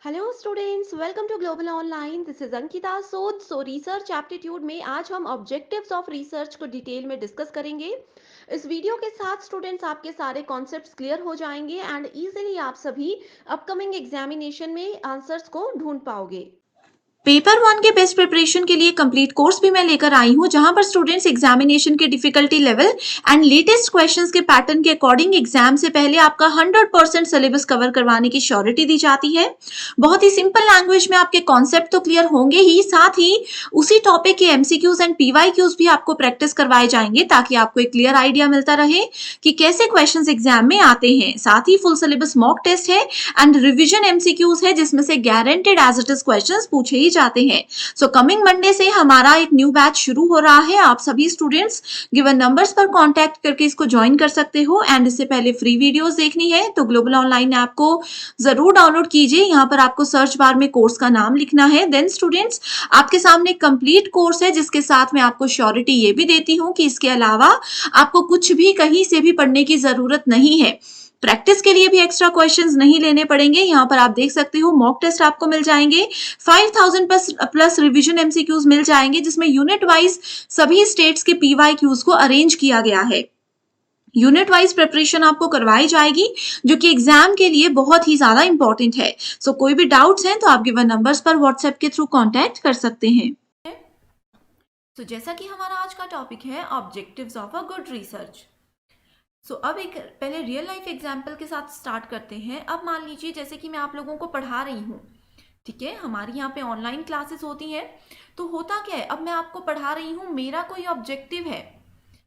Hello students, welcome to global online. This is Ankita Sood. Research aptitude में आज हम objectives of research को detail में डिस्कस करेंगे। इस वीडियो के साथ स्टूडेंट्स आपके सारे कॉन्सेप्ट्स क्लियर हो जाएंगे एंड इजीली आप सभी अपकमिंग एग्जामिनेशन में आंसर्स को ढूंढ पाओगे। पेपर वन के बेस्ट प्रिपरेशन के लिए कंप्लीट कोर्स भी मैं लेकर आई हूं, जहां पर स्टूडेंट्स एग्जामिनेशन के difficulty level and latest questions के पैटर्न के अकॉर्डिंग एग्जाम से पहले आपका 100% सिलेबस कवर करवाने की श्योरिटी दी जाती है। बहुत ही सिंपल लैंग्वेज में आपके कॉन्सेप्ट तो क्लियर होंगे ही, साथ ही उसी टॉपिक के एमसीक्यूज एंड पीवाईक्यूज भी आपको प्रैक्टिस करवाए जाएंगे, ताकि आपको एक क्लियर आइडिया मिलता रहे कि कैसे क्वेश्चन एग्जाम में आते हैं। साथ ही फुल सिलेबस मॉक टेस्ट है एंड रिविजन एमसीक्यूज है, जिसमें से guaranteed as it is question पूछे ही जाते हैं। सो कमिंग मंडे से हमारा एक न्यू बैच शुरू हो रहा है। आप सभी स्टूडेंट्स गिवन नंबर्स पर कांटेक्ट करके इसको ज्वाइन कर सकते हो एंड इससे पहले फ्री वीडियोस देखनी है तो ग्लोबल ऑनलाइन ऐप को जरूर डाउनलोड कीजिए। यहाँ पर आपको सर्च बार में कोर्स का नाम लिखना है। देन स्टूडेंट्स, आपके सामने कंप्लीट कोर्स है, जिसके साथ मैं आपको श्योरिटी ये भी देती हूँ कि इसके अलावा आपको कुछ भी कहीं से भी पढ़ने की जरूरत नहीं है। प्रैक्टिस के लिए भी एक्स्ट्रा क्वेश्चंस नहीं लेने पड़ेंगे। यहाँ पर आप देख सकते हो मॉक टेस्ट आपको मिल जाएंगे, 5000 प्लस रिवीजन एमसीक्यूज मिल जाएंगे, जिसमें यूनिट वाइज सभी स्टेट्स के पीवाईक्यूज को अरेंज किया गया है। यूनिट वाइज प्रिपरेशन आपको करवाई जाएगी, जो कि एग्जाम के लिए बहुत ही ज्यादा इंपॉर्टेंट है। सो कोई भी डाउट्स हैं तो आप गिवन नंबर्स पर व्हाट्सएप के थ्रू कांटेक्ट कर सकते हैं। तो जैसा कि हमारा आज का टॉपिक है objectives of a good research. अब एक पहले रियल लाइफ एग्जाम्पल के साथ स्टार्ट करते हैं। अब मान लीजिए जैसे कि मैं आप लोगों को पढ़ा रही हूँ, ठीक है, हमारी यहाँ पे ऑनलाइन क्लासेस होती हैं। तो होता क्या है, अब मैं आपको पढ़ा रही हूँ, मेरा कोई ऑब्जेक्टिव है,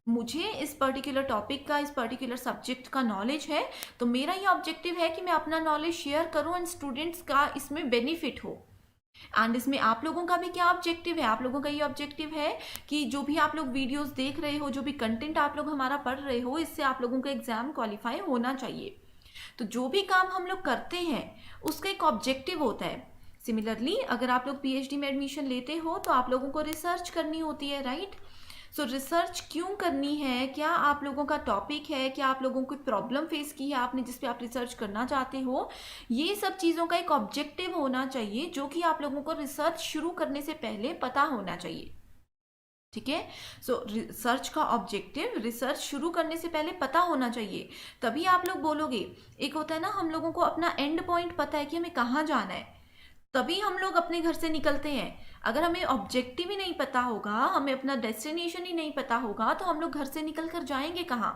मुझे इस पर्टिकुलर टॉपिक का, इस पर्टिकुलर सब्जेक्ट का नॉलेज है। तो मेरा ये ऑब्जेक्टिव है कि मैं अपना नॉलेज शेयर करूँ एंड स्टूडेंट्स का इसमें बेनिफिट हो। एंड इसमें आप लोगों का भी क्या ऑब्जेक्टिव है, आप लोगों का ये ऑब्जेक्टिव है कि जो भी आप लोग वीडियोस देख रहे हो, जो भी कंटेंट आप लोग हमारा पढ़ रहे हो, इससे आप लोगों का एग्जाम क्वालिफाई होना चाहिए। तो जो भी काम हम लोग करते हैं उसका एक ऑब्जेक्टिव होता है। सिमिलरली अगर आप लोग पीएचडी में एडमिशन लेते हो तो आप लोगों को रिसर्च करनी होती है, राइट। रिसर्च क्यों करनी है, क्या आप लोगों का टॉपिक है, क्या आप लोगों को प्रॉब्लम फेस की है आपने जिस पे आप रिसर्च करना चाहते हो, ये सब चीज़ों का एक ऑब्जेक्टिव होना चाहिए, जो कि आप लोगों को रिसर्च शुरू करने से पहले पता होना चाहिए। ठीक है, रिसर्च का ऑब्जेक्टिव रिसर्च शुरू करने से पहले पता होना चाहिए, तभी आप लोग बोलोगे। एक होता है ना, हम लोगों को अपना एंड पॉइंट पता है कि हमें कहाँ जाना है, तभी हम लोग अपने घर से निकलते हैं। अगर हमें ऑब्जेक्टिव ही नहीं पता होगा, हमें अपना डेस्टिनेशन ही नहीं पता होगा, तो हम लोग घर से निकल कर जाएंगे कहाँ।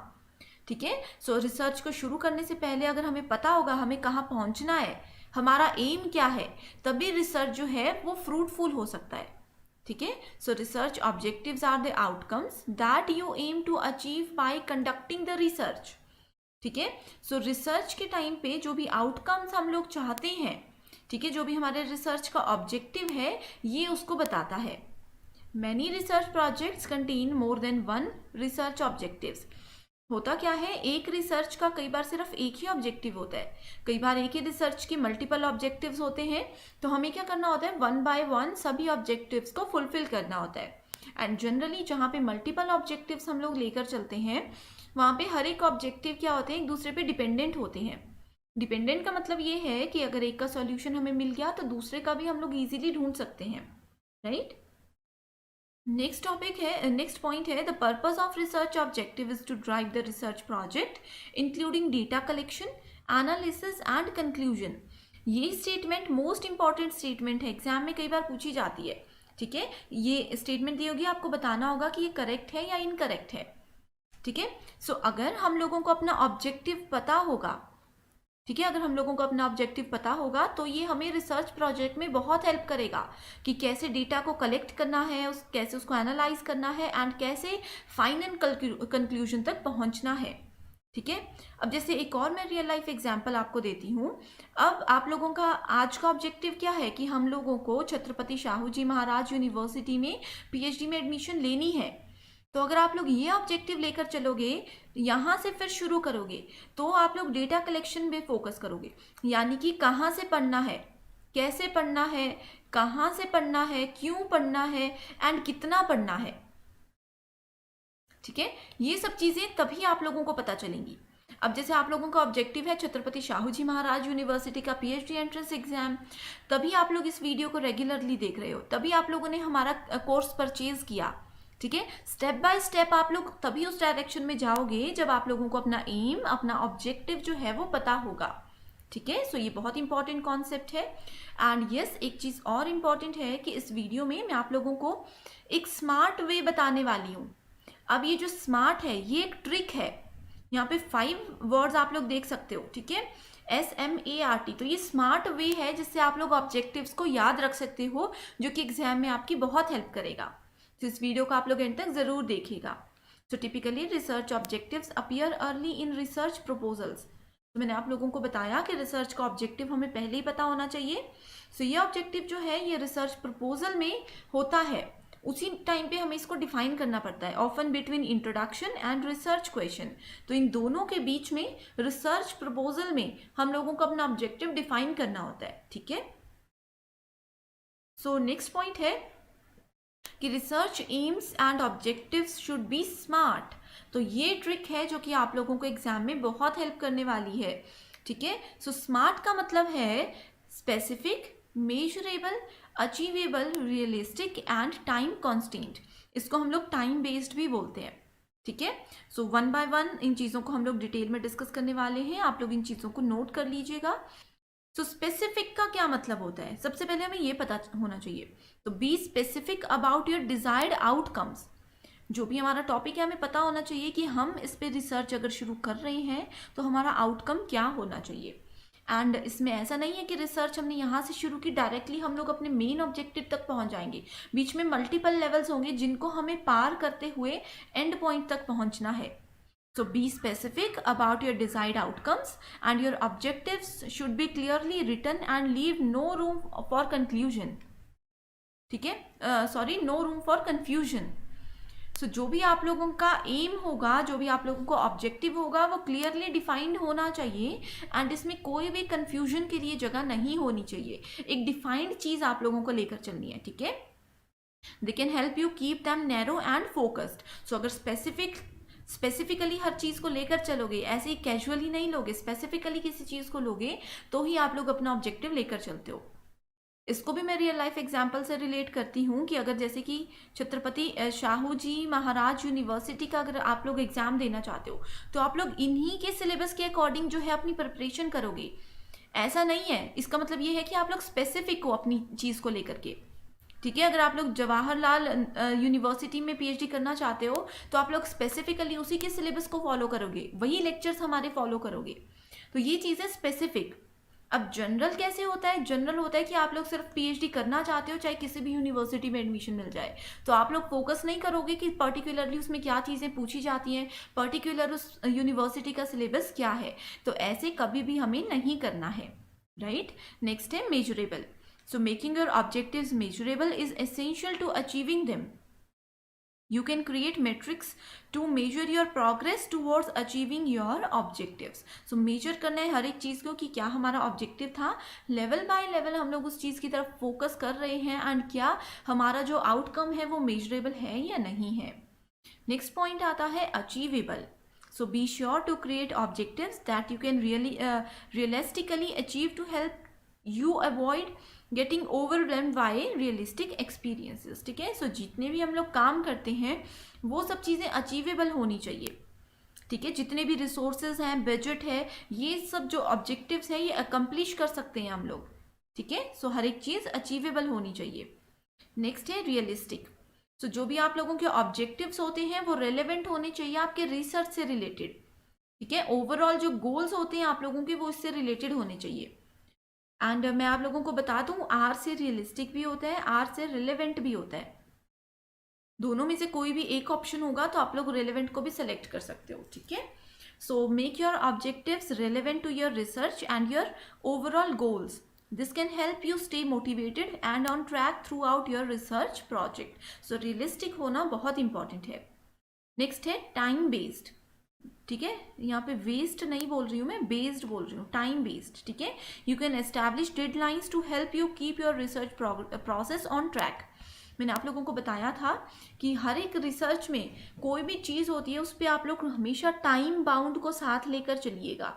ठीक है, रिसर्च को शुरू करने से पहले अगर हमें पता होगा हमें कहाँ पहुंचना है, हमारा एम क्या है, तभी रिसर्च जो है वो फ्रूटफुल हो सकता है। ठीक है, research objectives are the outcomes that you aim to achieve by conducting the research. ठीक है, रिसर्च के टाइम पे जो भी आउटकम्स हम लोग चाहते हैं, ठीक है, जो भी हमारे रिसर्च का ऑब्जेक्टिव है, ये उसको बताता है। Many research projects contain more than one research objectives. होता क्या है, एक रिसर्च का कई बार सिर्फ एक ही ऑब्जेक्टिव होता है, कई बार एक ही रिसर्च के मल्टीपल ऑब्जेक्टिव्स होते हैं। तो हमें क्या करना होता है, वन बाय वन सभी ऑब्जेक्टिव्स को फुलफिल करना होता है। एंड जनरली जहाँ पे मल्टीपल ऑब्जेक्टिव्स हम लोग लेकर चलते हैं, वहाँ पे हर एक ऑब्जेक्टिव क्या होते हैं, एक दूसरे पे डिपेंडेंट होते हैं। डिपेंडेंट का मतलब ये है कि अगर एक का सॉल्यूशन हमें मिल गया तो दूसरे का भी हम लोग इजीली ढूंढ सकते हैं, राइट। नेक्स्ट टॉपिक है, नेक्स्ट पॉइंट है, the purpose of research objective is to drive the research project including data collection, analysis and conclusion. ये स्टेटमेंट मोस्ट इंपॉर्टेंट स्टेटमेंट है, एग्जाम में कई बार पूछी जाती है। ठीक है, ये स्टेटमेंट दी होगी, आपको बताना होगा कि ये करेक्ट है या इनकरेक्ट है। ठीक है, अगर हम लोगों को अपना ऑब्जेक्टिव पता होगा, ठीक है, अगर हम लोगों को अपना ऑब्जेक्टिव पता होगा तो ये हमें रिसर्च प्रोजेक्ट में बहुत हेल्प करेगा कि कैसे डेटा को कलेक्ट करना है, कैसे उसको एनालाइज करना है एंड कैसे फाइनल कंक्लूजन तक पहुंचना है। ठीक है, अब जैसे एक और मैं रियल लाइफ एग्जांपल आपको देती हूँ। अब आप लोगों का आज का ऑब्जेक्टिव क्या है कि हम लोगों को छत्रपति शाहू जी महाराज यूनिवर्सिटी में पीएचडी में एडमिशन लेनी है। तो अगर आप लोग ये ऑब्जेक्टिव लेकर चलोगे, यहाँ से फिर शुरू करोगे, तो आप लोग डेटा कलेक्शन पे फोकस करोगे, यानी कि कहाँ से पढ़ना है, कैसे पढ़ना है, कहाँ से पढ़ना है, क्यों पढ़ना है एंड कितना पढ़ना है। ठीक है, ये सब चीज़ें तभी आप लोगों को पता चलेंगी। अब जैसे आप लोगों का ऑब्जेक्टिव है छत्रपति शाहू जी महाराज यूनिवर्सिटी का पीएचडी एंट्रेंस एग्जाम, तभी आप लोग इस वीडियो को रेगुलरली देख रहे हो, तभी आप लोगों ने हमारा कोर्स परचेज किया। ठीक है, स्टेप बाय स्टेप आप लोग तभी उस डायरेक्शन में जाओगे जब आप लोगों को अपना एम, अपना ऑब्जेक्टिव जो है वो पता होगा। ठीक है, सो ये बहुत इंपॉर्टेंट कॉन्सेप्ट है। एंड यस, एक चीज़ और इम्पॉर्टेंट है कि इस वीडियो में मैं आप लोगों को एक स्मार्ट वे बताने वाली हूँ। अब ये जो स्मार्ट है ये एक ट्रिक है। यहाँ पे 5 वर्ड्स आप लोग देख सकते हो। ठीक है, SMART, तो ये स्मार्ट वे है जिससे आप लोग ऑब्जेक्टिव्स को याद रख सकते हो, जो कि एग्जाम में आपकी बहुत हेल्प करेगा। तो इस वीडियो को आप लोग एंड तक जरूर देखिएगा। So typically research objectives appear early in research proposals. तो मैंने आप लोगों को बताया कि रिसर्च का ऑब्जेक्टिव हमें पहले ही पता होना चाहिए। सो ये ऑब्जेक्टिव जो है ये रिसर्च प्रपोजल में होता है, उसी टाइम पे हमें इसको डिफाइन करना पड़ता है, often between introduction and research question. तो इन दोनों के बीच में रिसर्च प्रपोजल में हम लोगों को अपना ऑब्जेक्टिव डिफाइन करना होता है। ठीक है, सो नेक्स्ट पॉइंट है कि research AIIMS and objectives should be smart. तो ये ट्रिक है जो कि आप लोगों को एग्जाम में बहुत हेल्प करने वाली है। ठीक है, सो स्मार्ट का मतलब है specific, measurable, achievable, realistic and time constant. इसको हम लोग टाइम बेस्ड भी बोलते हैं। ठीक है, सो 1 बाय 1 इन चीज़ों को हम लोग डिटेल में डिस्कस करने वाले हैं, आप लोग इन चीज़ों को नोट कर लीजिएगा। सो स्पेसिफिक का क्या मतलब होता है, सबसे पहले हमें ये पता होना चाहिए। तो be specific about your desired outcomes. जो भी हमारा टॉपिक है हमें पता होना चाहिए कि हम इस पे रिसर्च अगर शुरू कर रहे हैं तो हमारा आउटकम क्या होना चाहिए। एंड इसमें ऐसा नहीं है कि रिसर्च हमने यहाँ से शुरू की डायरेक्टली हम लोग अपने मेन ऑब्जेक्टिव तक पहुँच जाएंगे। बीच में मल्टीपल लेवल्स होंगे जिनको हमें पार करते हुए एंड पॉइंट तक पहुँचना है। So be specific about your desired outcomes and your objectives should be clearly written and leave no room for conclusion. ठीक है, sorry, no room for confusion. So जो भी आप लोगों का एम होगा, जो भी आप लोगों को ऑब्जेक्टिव होगा वो क्लियरली डिफाइंड होना चाहिए एंड इसमें कोई भी कंफ्यूजन के लिए जगह नहीं होनी चाहिए। एक डिफाइंड चीज़ आप लोगों को लेकर चलनी है। ठीक है, they can help you keep them narrow and focused. So अगर स्पेसिफिकली हर चीज़ को लेकर चलोगे, ऐसे ही कैजुअली नहीं लोगे, स्पेसिफिकली किसी चीज़ को लोगे तो ही आप लोग अपना ऑब्जेक्टिव लेकर चलते हो। इसको भी मैं रियल लाइफ एग्जांपल से रिलेट करती हूँ कि अगर जैसे कि छत्रपति शाहू जी महाराज यूनिवर्सिटी का अगर आप लोग एग्जाम देना चाहते हो तो आप लोग इन्हीं के सिलेबस के अकॉर्डिंग जो है अपनी प्रिपरेशन करोगे। ऐसा नहीं है, इसका मतलब ये है कि आप लोग स्पेसिफिक हो अपनी चीज़ को लेकर के। ठीक है, अगर आप लोग जवाहरलाल यूनिवर्सिटी में पीएचडी करना चाहते हो तो आप लोग स्पेसिफिकली उसी के सिलेबस को फॉलो करोगे, वही लेक्चर्स हमारे फॉलो करोगे। तो ये चीज़ है स्पेसिफिक। अब जनरल कैसे होता है, जनरल होता है कि आप लोग सिर्फ पीएचडी करना चाहते हो चाहे किसी भी यूनिवर्सिटी में एडमिशन मिल जाए, तो आप लोग फोकस नहीं करोगे कि पर्टिकुलरली उसमें क्या चीज़ें पूछी जाती हैं, पर्टिकुलर उस यूनिवर्सिटी का सिलेबस क्या है। तो ऐसे कभी भी हमें नहीं करना है। राइट, नेक्स्ट है measurable. So making your objectives measurable is essential to achieving them. You can create metrics to measure your progress towards achieving your objectives. So measure करना है हर एक चीज़ को कि क्या हमारा ऑब्जेक्टिव था, लेवल बाय लेवल हम लोग उस चीज़ की तरफ फोकस कर रहे हैं एंड क्या हमारा जो आउटकम है वो मेजरेबल है या नहीं है। नेक्स्ट पॉइंट आता है achievable. So be sure to create objectives that you can realistically achieve to help you avoid getting overwhelmed bye realistic experiences. ठीक है, सो जितने भी हम लोग काम करते हैं वो सब चीज़ें अचीवेबल होनी चाहिए। ठीक है, जितने भी रिसोर्सेज हैं, बजट है, ये सब जो ऑब्जेक्टिव्स हैं ये अकम्प्लिश कर सकते हैं हम लोग। ठीक है, सो हर एक चीज़ अचीवेबल होनी चाहिए। नेक्स्ट है रियलिस्टिक। सो जो भी आप लोगों के ऑब्जेक्टिव्स होते हैं वो रेलेवेंट होने चाहिए आपके रिसर्च से रिलेटेड। ठीक है, ओवरऑल जो गोल्स होते हैं आप लोगों के वो इससे रिलेटेड होने चाहिए। एंड मैं आप लोगों को बता दूं, आर से रियलिस्टिक भी होता है, आर से रिलेवेंट भी होता है। दोनों में से कोई भी एक ऑप्शन होगा तो आप लोग रिलेवेंट को भी सेलेक्ट कर सकते हो। ठीक है, so make your objectives relevant to your research and your overall goals. This can help you stay motivated and on track throughout your research project. So realistic होना बहुत इंपॉर्टेंट है। नेक्स्ट है time based. ठीक है, यहाँ पे waste नहीं बोल रही हूँ मैं, बेस्ड बोल रही हूँ, टाइम बेस्ड। ठीक है, you can establish deadlines to help you keep your research process on track. मैंने आप लोगों को बताया था कि हर एक रिसर्च में कोई भी चीज़ होती है उस पर आप लोग हमेशा टाइम बाउंड को साथ लेकर चलिएगा।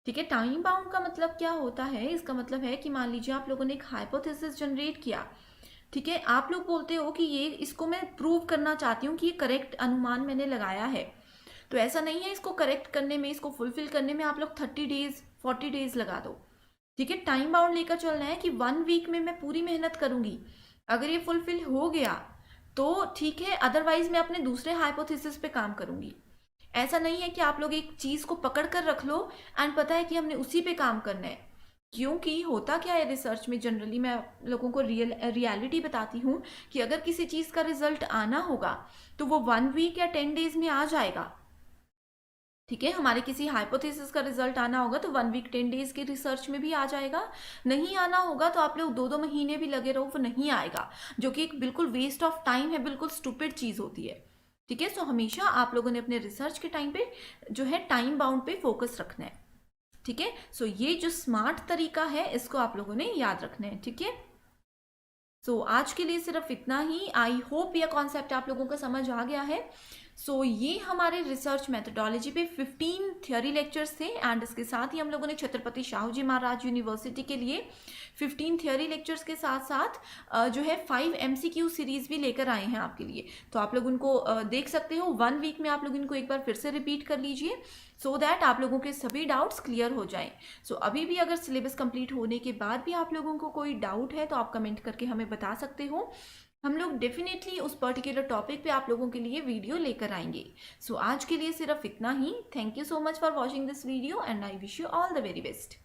ठीक है, टाइम बाउंड का मतलब क्या होता है? इसका मतलब है कि मान लीजिए आप लोगों ने एक हाइपोथेसिस जनरेट किया, ठीक है, आप लोग बोलते हो कि ये इसको मैं प्रूव करना चाहती हूँ कि ये करेक्ट अनुमान मैंने लगाया है। तो ऐसा नहीं है, इसको करेक्ट करने में, इसको फुलफिल करने में आप लोग 30 डेज 40 डेज लगा दो। ठीक है, टाइम बाउंड लेकर चलना है कि 1 वीक में मैं पूरी मेहनत करूंगी, अगर ये फुलफिल हो गया तो ठीक है, अदरवाइज मैं अपने दूसरे हाइपोथेसिस पे काम करूंगी। ऐसा नहीं है कि आप लोग एक चीज़ को पकड़ कर रख लो एंड पता है कि हमने उसी पे काम करना है। क्योंकि होता क्या है रिसर्च में, जनरली मैं लोगों को रियलिटी बताती हूँ कि अगर किसी चीज़ का रिजल्ट आना होगा तो वो 1 वीक या 10 डेज में आ जाएगा। ठीक है, हमारे किसी हाइपोथेसिस का रिजल्ट आना होगा तो 1 वीक 10 डेज की रिसर्च में भी आ जाएगा। नहीं आना होगा तो आप लोग 2-2 महीने भी लगे रहो, वो नहीं आएगा, जो कि एक बिल्कुल वेस्ट ऑफ टाइम है, बिल्कुल स्टूपिड चीज़ होती है। ठीक है, सो हमेशा आप लोगों ने अपने रिसर्च के टाइम पे जो है टाइम बाउंड पे फोकस रखना है। ठीक है, सो ये जो स्मार्ट तरीका है इसको आप लोगों ने याद रखना है। ठीक है, सो आज के लिए सिर्फ इतना ही। आई होप यह कॉन्सेप्ट आप लोगों को समझ आ गया है। सो ये हमारे रिसर्च मेथडोलॉजी पे 15 थियोरी लेक्चर्स थे एंड इसके साथ ही हम लोगों ने छत्रपति शाहू जी महाराज यूनिवर्सिटी के लिए 15 थियोरी लेक्चर्स के साथ साथ जो है 5 MCQ सीरीज भी लेकर आए हैं आपके लिए। तो आप लोग उनको देख सकते हो, 1 वीक में आप लोग इनको एक बार फिर से रिपीट कर लीजिए सो दैट आप लोगों के सभी डाउट्स क्लियर हो जाएं। सो अभी भी अगर सिलेबस कंप्लीट होने के बाद भी आप लोगों को कोई डाउट है तो आप कमेंट करके हमें बता सकते हो। हम लोग डेफिनेटली उस पर्टिकुलर टॉपिक पे आप लोगों के लिए वीडियो लेकर आएंगे। सो आज के लिए सिर्फ इतना ही। Thank you so much for watching this video and I wish you all the very best.